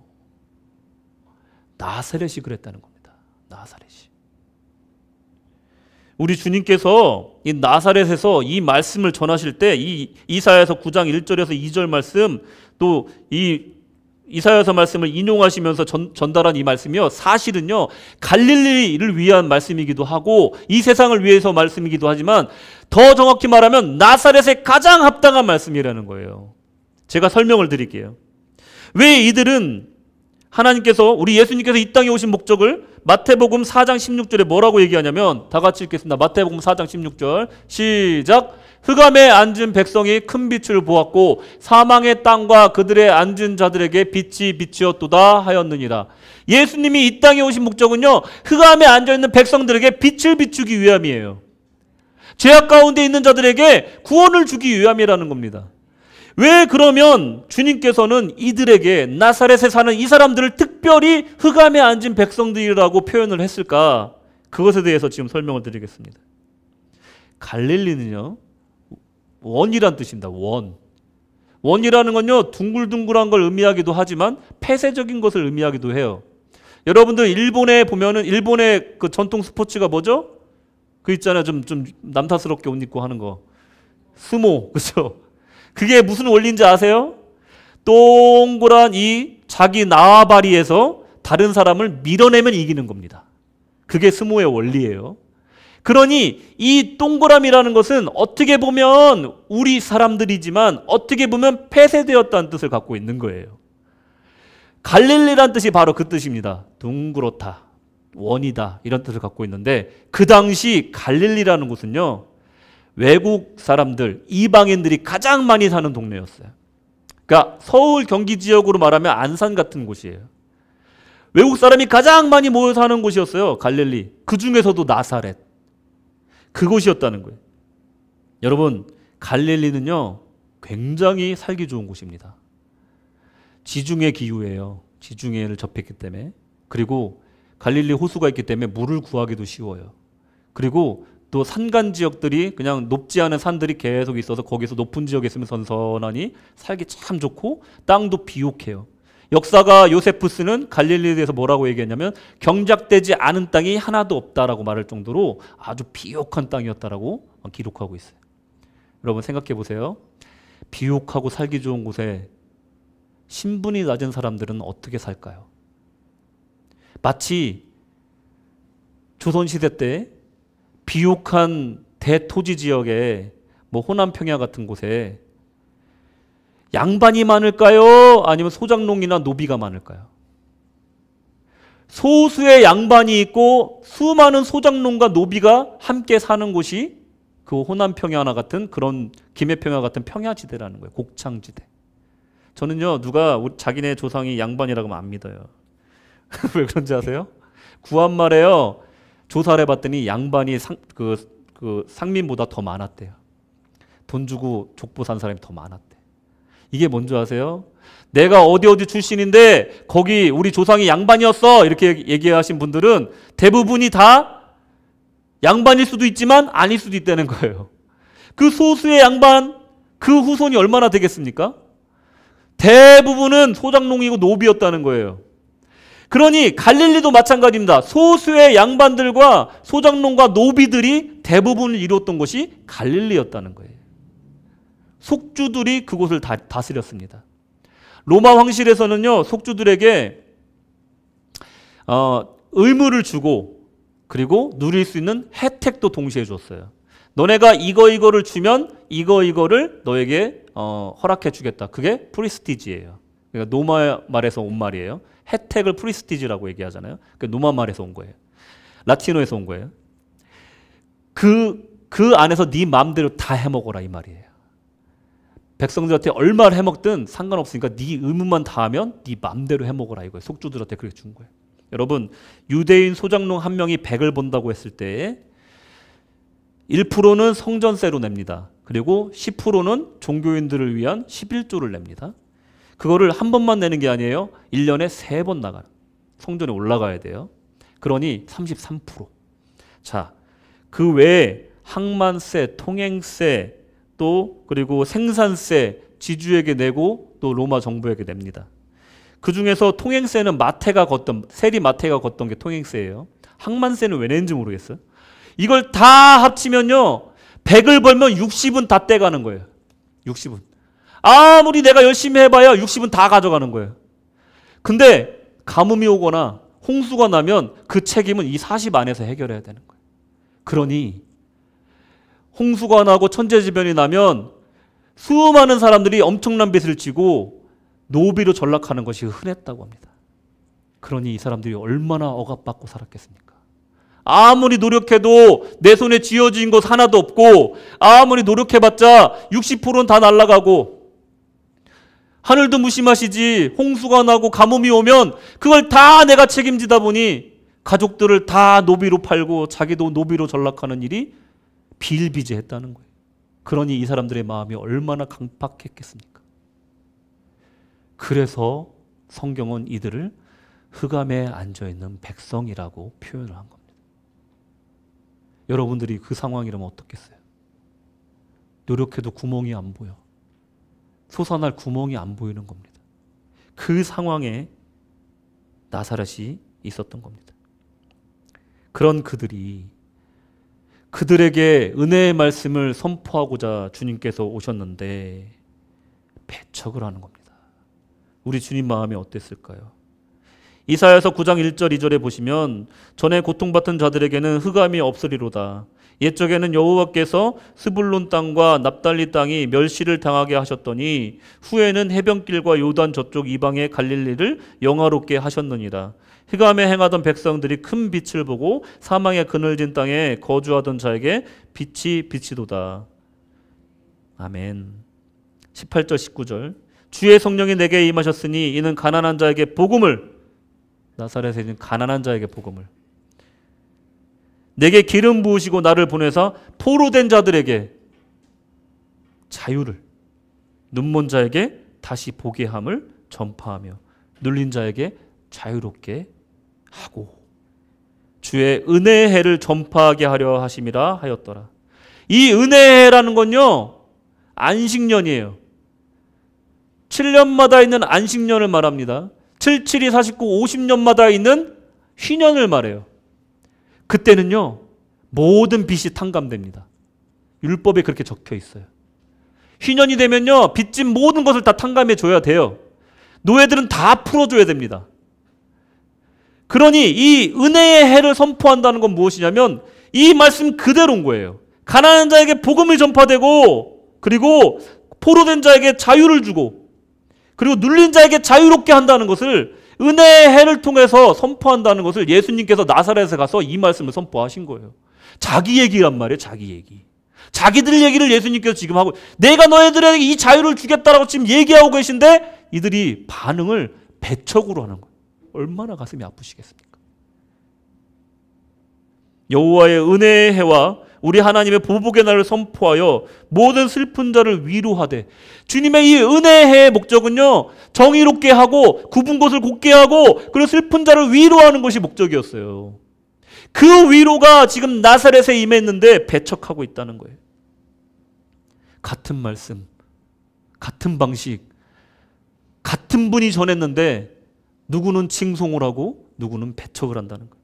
[SPEAKER 1] 나사렛이 그랬다는 겁니다. 나사렛이. 우리 주님께서 이 나사렛에서 이 말씀을 전하실 때 이 이사야서 9장 1절에서 2절 말씀, 또 이 이사야서 말씀을 인용하시면서 전달한 이 말씀이요, 사실은요 갈릴리를 위한 말씀이기도 하고 이 세상을 위해서 말씀이기도 하지만 더 정확히 말하면 나사렛에 가장 합당한 말씀이라는 거예요. 제가 설명을 드릴게요. 왜 이들은 하나님께서, 우리 예수님께서 이 땅에 오신 목적을 마태복음 4장 16절에 뭐라고 얘기하냐면, 다 같이 읽겠습니다. 마태복음 4장 16절 시작. 흑암에 앉은 백성이 큰 빛을 보았고 사망의 땅과 그들의 앉은 자들에게 빛이 비치었도다 하였느니라. 예수님이 이 땅에 오신 목적은요, 흑암에 앉아있는 백성들에게 빛을 비추기 위함이에요. 죄악 가운데 있는 자들에게 구원을 주기 위함이라는 겁니다. 왜 그러면 주님께서는 이들에게, 나사렛에 사는 이 사람들을 특별히 흑암에 앉은 백성들이라고 표현을 했을까? 그것에 대해서 지금 설명을 드리겠습니다. 갈릴리는요, 원이란 뜻입니다. 원. 원이라는 건요, 둥글둥글한 걸 의미하기도 하지만 폐쇄적인 것을 의미하기도 해요. 여러분들 일본에 보면은, 일본의 그 전통 스포츠가 뭐죠? 그 있잖아요. 좀 남사스럽게 옷 입고 하는 거. 스모. 그죠? 그게 무슨 원리인지 아세요? 동그란 이 자기縄張리에서 다른 사람을 밀어내면 이기는 겁니다. 그게 스모의 원리예요. 그러니 이 동그라미라는 것은 어떻게 보면 우리 사람들이지만 어떻게 보면 폐쇄되었다는 뜻을 갖고 있는 거예요. 갈릴리란 뜻이 바로 그 뜻입니다. 둥그렇다, 원이다, 이런 뜻을 갖고 있는데, 그 당시 갈릴리라는 곳은요, 외국 사람들, 이방인들이 가장 많이 사는 동네였어요. 그러니까 서울 경기 지역으로 말하면 안산 같은 곳이에요. 외국 사람이 가장 많이 모여 사는 곳이었어요. 갈릴리. 그 중에서도 나사렛. 그곳이었다는 거예요. 여러분, 갈릴리는요 굉장히 살기 좋은 곳입니다. 지중해 기후예요. 지중해를 접했기 때문에. 그리고 갈릴리 호수가 있기 때문에 물을 구하기도 쉬워요. 그리고 또 산간 지역들이, 그냥 높지 않은 산들이 계속 있어서 거기서 높은 지역에 있으면 선선하니 살기 참 좋고, 땅도 비옥해요. 역사가 요세푸스는 갈릴리에 대해서 뭐라고 얘기했냐면, 경작되지 않은 땅이 하나도 없다라고 말할 정도로 아주 비옥한 땅이었다라고 기록하고 있어요. 여러분 생각해 보세요. 비옥하고 살기 좋은 곳에 신분이 낮은 사람들은 어떻게 살까요? 마치 조선시대 때 비옥한 대토지 지역에, 뭐 호남 평야 같은 곳에 양반이 많을까요? 아니면 소장농이나 노비가 많을까요? 소수의 양반이 있고 수많은 소장농과 노비가 함께 사는 곳이 그 호남 평야나 같은, 그런 김해 평야 같은 평야지대라는 거예요. 곡창지대. 저는요, 누가 자기네 조상이 양반이라고 하면 안 믿어요. 왜 그런지 아세요? 구한말에요, 조사를 해봤더니 양반이 상민보다 더 많았대요. 돈 주고 족보 산 사람이 더 많았대. 이게 뭔지 아세요? 내가 어디 출신인데 거기 우리 조상이 양반이었어, 이렇게 얘기하신 분들은 대부분이 다 양반일 수도 있지만 아닐 수도 있다는 거예요. 그 소수의 양반, 그 후손이 얼마나 되겠습니까? 대부분은 소장농이고 노비였다는 거예요. 그러니 갈릴리도 마찬가지입니다. 소수의 양반들과 소장농과 노비들이 대부분을 이루었던 것이 갈릴리였다는 거예요. 속주들이 그곳을 다스렸습니다. 로마 황실에서는요, 속주들에게 의무를 주고, 그리고 누릴 수 있는 혜택도 동시에 줬어요. 너네가 이거를 주면 이거를 너에게 허락해 주겠다. 그게 프리스티지예요. 그러니까 노마 말에서 온 말이에요. 혜택을 프리스티지라고 얘기하잖아요. 그 노마 말에서 온 거예요. 라틴어에서 온 거예요. 그 안에서 네 마음대로 다 해먹어라, 이 말이에요. 백성들한테 얼마를 해먹든 상관없으니까 네 의무만 다하면 네 마음대로 해먹어라, 이거예요. 속주들한테 그렇게 준 거예요. 여러분, 유대인 소장농 한 명이 100을 번다고 했을 때 1%는 성전세로 냅니다. 그리고 10%는 종교인들을 위한 11조를 냅니다. 그거를 한 번만 내는 게 아니에요. 1년에 3번 나가요. 성전에 올라가야 돼요. 그러니 33%. 자, 그 외에 항만세, 통행세, 또 그리고 생산세 지주에게 내고 또 로마 정부에게 냅니다. 그 중에서 통행세는 세리 마태가 걷던 게 통행세예요. 항만세는 왜 내는지 모르겠어요. 이걸 다 합치면요, 100을 벌면 60은 다 떼가는 거예요. 60은. 아무리 내가 열심히 해봐야 60은 다 가져가는 거예요. 근데 가뭄이 오거나 홍수가 나면 그 책임은 이 40 안에서 해결해야 되는 거예요. 그러니 홍수가 나고 천재지변이 나면 수많은 사람들이 엄청난 빚을 지고 노비로 전락하는 것이 흔했다고 합니다. 그러니 이 사람들이 얼마나 억압받고 살았겠습니까? 아무리 노력해도 내 손에 쥐어진 것 하나도 없고, 아무리 노력해봤자 60%는 다 날아가고, 하늘도 무심하시지 홍수가 나고 가뭄이 오면 그걸 다 내가 책임지다 보니 가족들을 다 노비로 팔고 자기도 노비로 전락하는 일이 비일비재했다는 거예요. 그러니 이 사람들의 마음이 얼마나 강팍했겠습니까? 그래서 성경은 이들을 흑암에 앉아있는 백성이라고 표현을 한 겁니다. 여러분들이 그 상황이라면 어떻겠어요? 노력해도 구멍이 안 보여. 솟아날 구멍이 안 보이는 겁니다. 그 상황에 나사렛이 있었던 겁니다. 그런 그들에게 은혜의 말씀을 선포하고자 주님께서 오셨는데 배척을 하는 겁니다. 우리 주님 마음이 어땠을까요? 이사야서 9장 1절 2절에 보시면 전에 고통받은 자들에게는 흑암이 없으리로다. 옛적에는 여호와께서 스불론 땅과 납달리 땅이 멸시를 당하게 하셨더니 후에는 해변길과 요단 저쪽 이방의 갈릴리를 영화롭게 하셨느니라. 흑암에 행하던 백성들이 큰 빛을 보고 사망의 그늘진 땅에 거주하던 자에게 빛이 비치도다. 아멘. 18절 19절 주의 성령이 내게 임하셨으니 이는 가난한 자에게 복음을, 나사렛에 있는 가난한 자에게 복음을, 내게 기름 부으시고 나를 보내사 포로된 자들에게 자유를, 눈먼 자에게 다시 보게 함을 전파하며 눌린 자에게 자유롭게 하고 주의 은혜의 해를 전파하게 하려 하심이라 하였더라. 이 은혜의 해라는 건요, 안식년이에요. 7년마다 있는 안식년을 말합니다. 77이 49, 50년마다 있는 희년을 말해요. 그때는요, 모든 빚이 탕감됩니다. 율법에 그렇게 적혀 있어요. 희년이 되면요, 빚진 모든 것을 다 탕감해 줘야 돼요. 노예들은 다 풀어줘야 됩니다. 그러니 이 은혜의 해를 선포한다는 건 무엇이냐면 이 말씀 그대로인 거예요. 가난한 자에게 복음을 전파되고, 그리고 포로된 자에게 자유를 주고, 그리고 눌린 자에게 자유롭게 한다는 것을 은혜의 해를 통해서 선포한다는 것을 예수님께서 나사렛에 가서 이 말씀을 선포하신 거예요. 자기 얘기란 말이에요. 자기 얘기. 자기들 얘기를 예수님께서 지금 하고, 내가 너희들에게 이 자유를 주겠다라고 지금 얘기하고 계신데 이들이 반응을 배척으로 하는 거예요. 얼마나 가슴이 아프시겠습니까? 여호와의 은혜의 해와 우리 하나님의 보복의 날을 선포하여 모든 슬픈 자를 위로하되, 주님의 이 은혜의 해의 목적은요, 정의롭게 하고 굽은 것을 곧게 하고 그리고 슬픈 자를 위로하는 것이 목적이었어요. 그 위로가 지금 나사렛에 임했는데 배척하고 있다는 거예요. 같은 말씀, 같은 방식, 같은 분이 전했는데 누구는 칭송을 하고 누구는 배척을 한다는 거예요.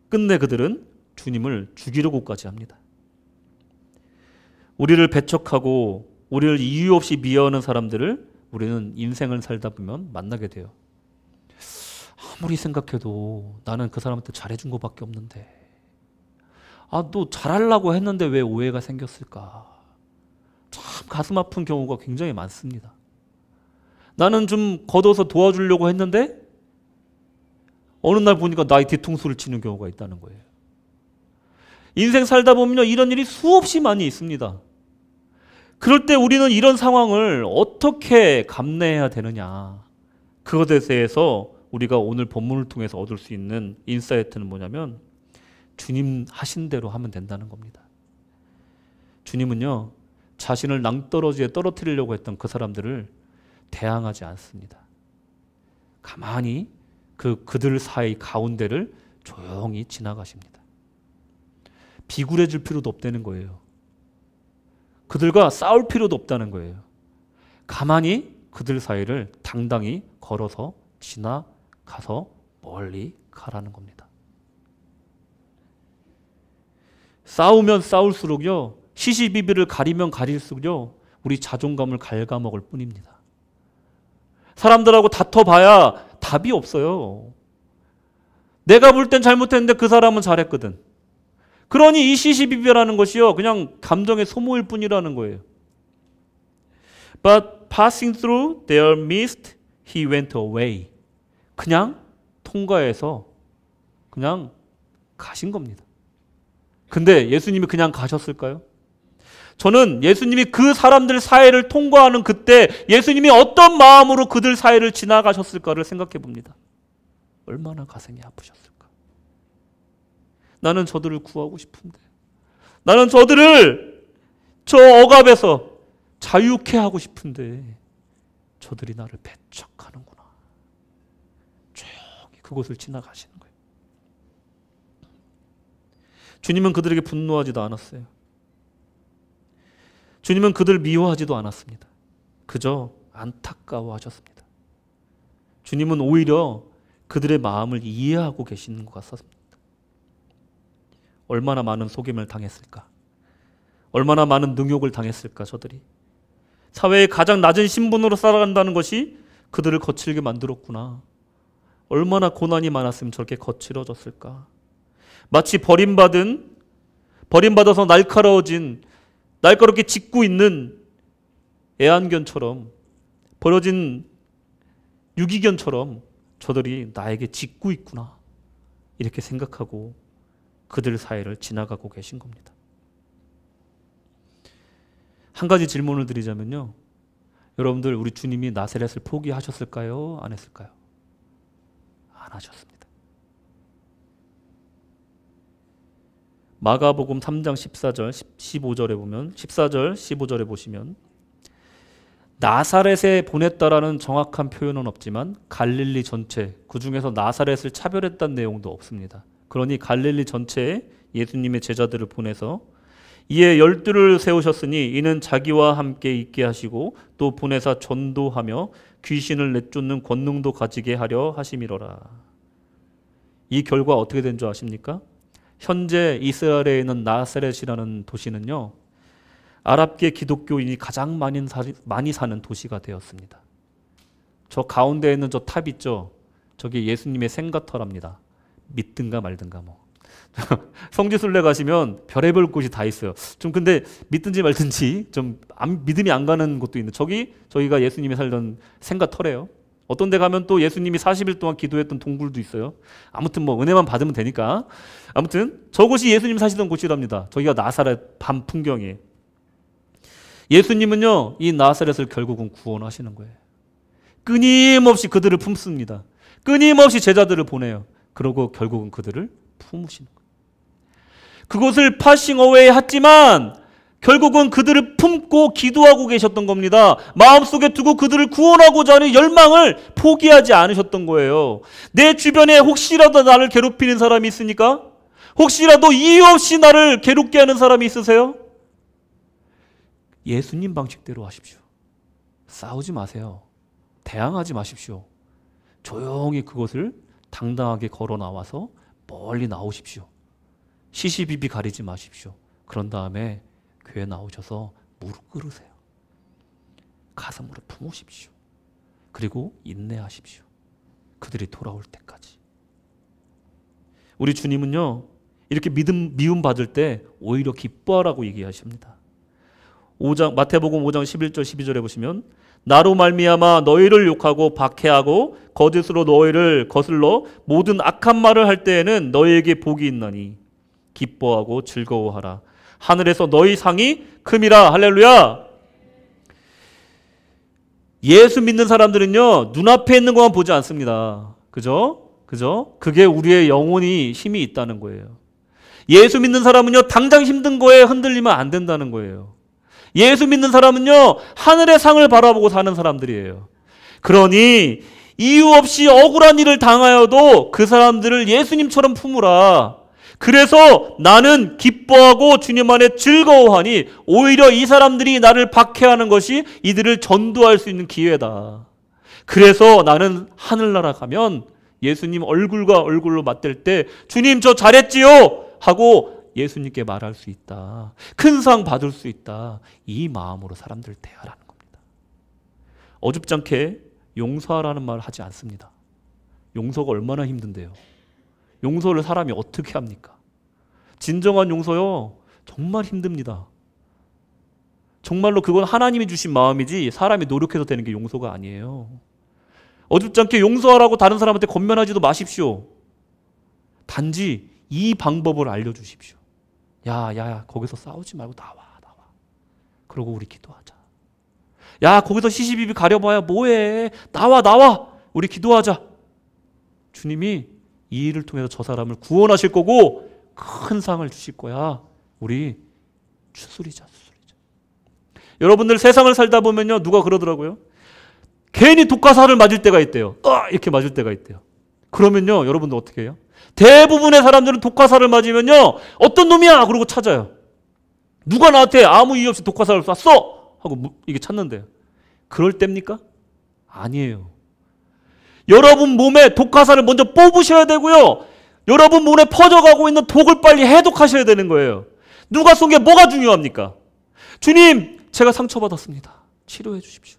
[SPEAKER 1] 끝내 그들은 주님을 죽이려고까지 합니다. 우리를 배척하고 우리를 이유 없이 미워하는 사람들을 우리는 인생을 살다 보면 만나게 돼요. 아무리 생각해도 나는 그 사람한테 잘해준 것밖에 없는데, 또 잘하려고 했는데 왜 오해가 생겼을까? 참 가슴 아픈 경우가 굉장히 많습니다. 나는 좀 걷어서 도와주려고 했는데 어느 날 보니까 나의 뒤통수를 치는 경우가 있다는 거예요. 인생 살다 보면요, 이런 일이 수없이 많이 있습니다. 그럴 때 우리는 이런 상황을 어떻게 감내해야 되느냐, 그것에 대해서 우리가 오늘 본문을 통해서 얻을 수 있는 인사이트는 뭐냐면 주님 하신 대로 하면 된다는 겁니다. 주님은요, 자신을 낭떠러지에 떨어뜨리려고 했던 그 사람들을 대항하지 않습니다. 가만히 그들 사이 가운데를 조용히 지나가십니다. 비굴해질 필요도 없다는 거예요. 그들과 싸울 필요도 없다는 거예요. 가만히 그들 사이를 당당히 걸어서 지나가서 멀리 가라는 겁니다. 싸우면 싸울수록요, 시시비비를 가리면 가릴수록요, 우리 자존감을 갉아먹을 뿐입니다. 사람들하고 다퉈봐야 답이 없어요. 내가 볼 땐 잘못했는데 그 사람은 잘했거든. 그러니 이 시시비비라는 것이요, 그냥 감정의 소모일 뿐이라는 거예요. But passing through their midst, he went away. 그냥 통과해서 그냥 가신 겁니다. 근데 예수님이 그냥 가셨을까요? 저는 예수님이 그 사람들 사이를 통과하는 그때 예수님이 어떤 마음으로 그들 사이를 지나가셨을까를 생각해 봅니다. 얼마나 가슴이 아프셨을까? 나는 저들을 구하고 싶은데, 나는 저들을 저 억압에서 자유케 하고 싶은데 저들이 나를 배척하는구나. 조용히 그곳을 지나가시는 거예요. 주님은 그들에게 분노하지도 않았어요. 주님은 그들을 미워하지도 않았습니다. 그저 안타까워하셨습니다. 주님은 오히려 그들의 마음을 이해하고 계시는 것 같습니다. 얼마나 많은 속임을 당했을까? 얼마나 많은 능욕을 당했을까? 저들이 사회의 가장 낮은 신분으로 살아간다는 것이 그들을 거칠게 만들었구나. 얼마나 고난이 많았으면 저렇게 거칠어졌을까? 마치 버림받아서 날카롭게 짖고 있는 애완견처럼, 버려진 유기견처럼 저들이 나에게 짖고 있구나. 이렇게 생각하고 그들 사이를 지나가고 계신 겁니다. 한 가지 질문을 드리자면요. 여러분들, 우리 주님이 나사렛을 포기하셨을까요? 안 했을까요? 안 하셨습니다. 마가복음 3장 14절, 15절에 보면, 14절, 15절에 보시면 나사렛에 보냈다라는 정확한 표현은 없지만 갈릴리 전체, 그 중에서 나사렛을 차별했다는 내용도 없습니다. 그러니 갈릴리 전체에 예수님의 제자들을 보내서 이에 12를 세우셨으니 이는 자기와 함께 있게 하시고 또 보내사 전도하며 귀신을 내쫓는 권능도 가지게 하려 하심이로라. 이 결과 어떻게 된 줄 아십니까? 현재 이스라엘에 있는 나사렛이라는 도시는요, 아랍계 기독교인이 가장 많이 사는 도시가 되었습니다. 저 가운데 있는 저 탑 있죠? 저게 예수님의 생가터랍니다. 믿든가 말든가 뭐. 성지순례 가시면 별의별 곳이 다 있어요. 좀 근데 믿든지 말든지 좀 믿음이 안 가는 곳도 있는데 저기가 예수님이 살던 생가터래요. 어떤 데 가면 또 예수님이 40일 동안 기도했던 동굴도 있어요. 아무튼 뭐 은혜만 받으면 되니까. 아무튼 저곳이 예수님 사시던 곳이랍니다. 저기가 나사렛 밤 풍경이에요. 예수님은요, 이 나사렛을 결국은 구원하시는 거예요. 끊임없이 그들을 품습니다. 끊임없이 제자들을 보내요. 그러고 결국은 그들을 품으시는 거예요. 그곳을 passing away 했지만 결국은 그들을 품고 기도하고 계셨던 겁니다. 마음속에 두고 그들을 구원하고자 하는 열망을 포기하지 않으셨던 거예요. 내 주변에 혹시라도 나를 괴롭히는 사람이 있으니까? 혹시라도 이유 없이 나를 괴롭게 하는 사람이 있으세요? 예수님 방식대로 하십시오. 싸우지 마세요. 대항하지 마십시오. 조용히 그것을 당당하게 걸어 나와서 멀리 나오십시오. 시시비비 가리지 마십시오. 그런 다음에 교회 나오셔서 무릎 꿇으세요. 가슴으로 품으십시오. 그리고 인내하십시오. 그들이 돌아올 때까지. 우리 주님은요, 이렇게 미움 받을 때 오히려 기뻐하라고 얘기하십니다. 마태복음 5장 11절 12절에 보시면 나로 말미암아 너희를 욕하고 박해하고 거짓으로 너희를 거슬러 모든 악한 말을 할 때에는 너희에게 복이 있나니 기뻐하고 즐거워하라. 하늘에서 너희 상이 큼이라. 할렐루야. 예수 믿는 사람들은요, 눈앞에 있는 것만 보지 않습니다. 그죠? 그게 우리의 영혼이 힘이 있다는 거예요. 예수 믿는 사람은요, 당장 힘든 거에 흔들리면 안 된다는 거예요. 예수 믿는 사람은요, 하늘의 상을 바라보고 사는 사람들이에요. 그러니 이유 없이 억울한 일을 당하여도 그 사람들을 예수님처럼 품으라. 그래서 나는 기뻐하고 주님 안에 즐거워하니 오히려 이 사람들이 나를 박해하는 것이 이들을 전도할 수 있는 기회다. 그래서 나는 하늘나라 가면 예수님 얼굴과 얼굴로 맞댈 때 주님 저 잘했지요 하고 예수님께 말할 수 있다. 큰 상 받을 수 있다. 이 마음으로 사람들 대하라는 겁니다. 어줍지 않게 용서하라는 말을 하지 않습니다. 용서가 얼마나 힘든데요. 용서를 사람이 어떻게 합니까? 진정한 용서요, 정말 힘듭니다. 정말로 그건 하나님이 주신 마음이지 사람이 노력해서 되는 게 용서가 아니에요. 어줍지 않게 용서하라고 다른 사람한테 권면하지도 마십시오. 단지 이 방법을 알려주십시오. 야, 거기서 싸우지 말고 나와. 그러고 우리 기도하자. 야, 거기서 시시비비 가려봐야 뭐해. 나와. 우리 기도하자. 주님이 이 일을 통해서 저 사람을 구원하실 거고 큰 상을 주실 거야. 우리 추스리자. 여러분들 세상을 살다 보면요, 누가 그러더라고요. 괜히 독가사를 맞을 때가 있대요. 이렇게 맞을 때가 있대요. 그러면요, 여러분들 어떻게 해요? 대부분의 사람들은 독가사를 맞으면요, 어떤 놈이야? 그러고 찾아요. 누가 나한테 아무 이유 없이 독가사를 쐈어? 하고 이게 찾는데요. 그럴 때입니까? 아니에요. 여러분 몸에 독가사를 먼저 뽑으셔야 되고요. 여러분 몸에 퍼져가고 있는 독을 빨리 해독하셔야 되는 거예요. 누가 쏜 게 뭐가 중요합니까? 주님, 제가 상처받았습니다. 치료해 주십시오.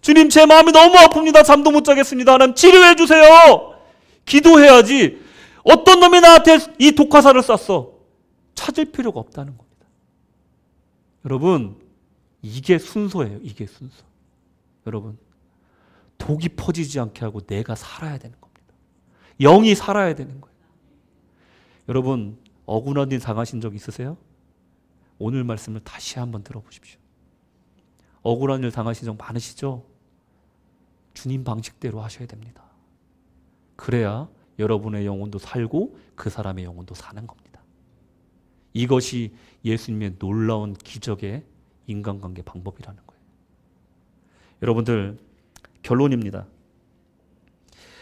[SPEAKER 1] 주님, 제 마음이 너무 아픕니다. 잠도 못 자겠습니다. 하나님, 치료해 주세요. 기도해야지. 어떤 놈이 나한테 이 독가사를 쐈어? 찾을 필요가 없다는 겁니다. 여러분, 이게 순서예요. 이게 순서. 여러분, 독이 퍼지지 않게 하고 내가 살아야 되는 겁니다. 영이 살아야 되는 거예요. 여러분, 억울한 일 당하신 적 있으세요? 오늘 말씀을 다시 한번 들어보십시오. 억울한 일 당하신 적 많으시죠? 주님 방식대로 하셔야 됩니다. 그래야 여러분의 영혼도 살고 그 사람의 영혼도 사는 겁니다. 이것이 예수님의 놀라운 기적의 인간관계 방법이라는 거예요. 여러분들, 결론입니다.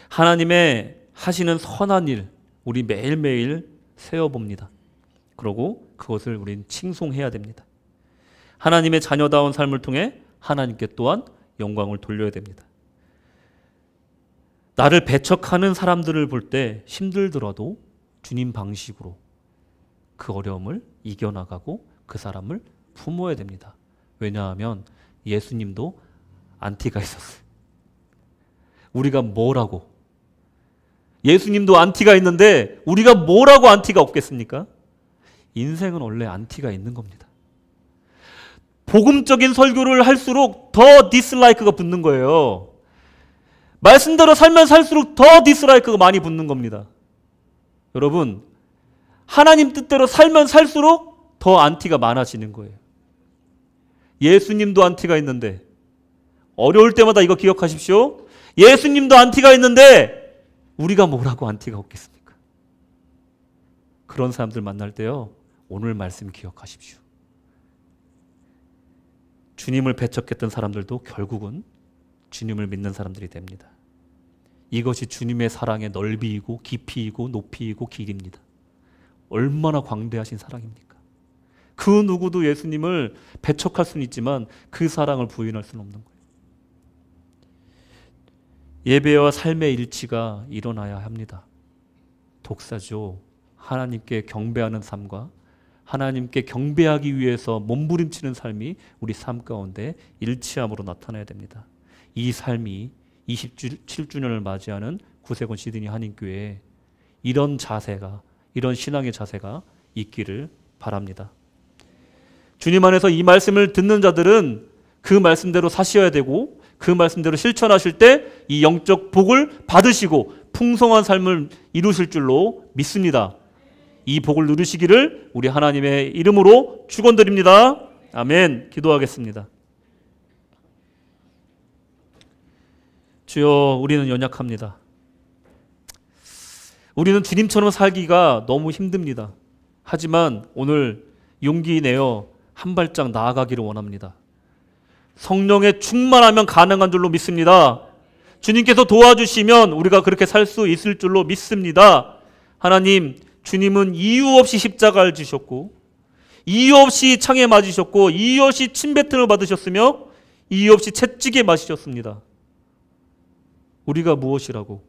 [SPEAKER 1] 하나님의 하시는 선한 일, 우리 매일매일 세워봅니다. 그리고 그것을 우린 칭송해야 됩니다. 하나님의 자녀다운 삶을 통해 하나님께 또한 영광을 돌려야 됩니다. 나를 배척하는 사람들을 볼 때 힘들더라도 주님 방식으로 그 어려움을 이겨나가고 그 사람을 품어야 됩니다. 왜냐하면 예수님도 안티가 있었어요. 우리가 뭐라고? 예수님도 안티가 있는데 우리가 뭐라고 안티가 없겠습니까? 인생은 원래 안티가 있는 겁니다. 복음적인 설교를 할수록 더 디스라이크가 붙는 거예요. 말씀대로 살면 살수록 더 디스라이크가 많이 붙는 겁니다. 여러분, 하나님 뜻대로 살면 살수록 더 안티가 많아지는 거예요. 예수님도 안티가 있는데, 어려울 때마다 이거 기억하십시오. 예수님도 안티가 있는데 우리가 뭐라고 안티가 없겠습니까? 그런 사람들 만날 때요, 오늘 말씀 기억하십시오. 주님을 배척했던 사람들도 결국은 주님을 믿는 사람들이 됩니다. 이것이 주님의 사랑의 넓이이고 깊이이고 높이이고 길입니다. 얼마나 광대하신 사랑입니까? 그 누구도 예수님을 배척할 수는 있지만 그 사랑을 부인할 수는 없는 거예요. 예배와 삶의 일치가 일어나야 합니다. 독사죠. 하나님께 경배하는 삶과 하나님께 경배하기 위해서 몸부림치는 삶이 우리 삶 가운데 일치함으로 나타나야 됩니다. 이 삶이 27주년을 맞이하는 구세군 시드니 한인교회에 이런 자세가, 이런 신앙의 자세가 있기를 바랍니다. 주님 안에서 이 말씀을 듣는 자들은 그 말씀대로 사셔야 되고 그 말씀대로 실천하실 때 이 영적 복을 받으시고 풍성한 삶을 이루실 줄로 믿습니다. 이 복을 누리시기를 우리 하나님의 이름으로 축원드립니다. 아멘. 기도하겠습니다. 주여, 우리는 연약합니다. 우리는 주님처럼 살기가 너무 힘듭니다. 하지만 오늘 용기 내어 한 발짝 나아가기를 원합니다. 성령의 충만하면 가능한 줄로 믿습니다. 주님께서 도와주시면 우리가 그렇게 살 수 있을 줄로 믿습니다. 하나님, 주님은 이유 없이 십자가를 지셨고 이유 없이 창에 맞으셨고 이유 없이 침뱉음을 받으셨으며 이유 없이 채찍에 맞으셨습니다. 우리가 무엇이라고?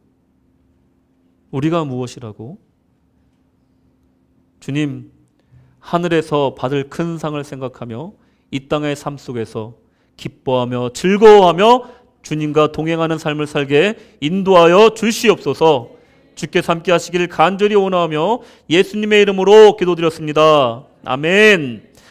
[SPEAKER 1] 주님, 하늘에서 받을 큰 상을 생각하며 이 땅의 삶 속에서 기뻐하며 즐거워하며 주님과 동행하는 삶을 살게 인도하여 주시옵소서. 주께서 함께 하시기를 간절히 원하며 예수님의 이름으로 기도드렸습니다. 아멘.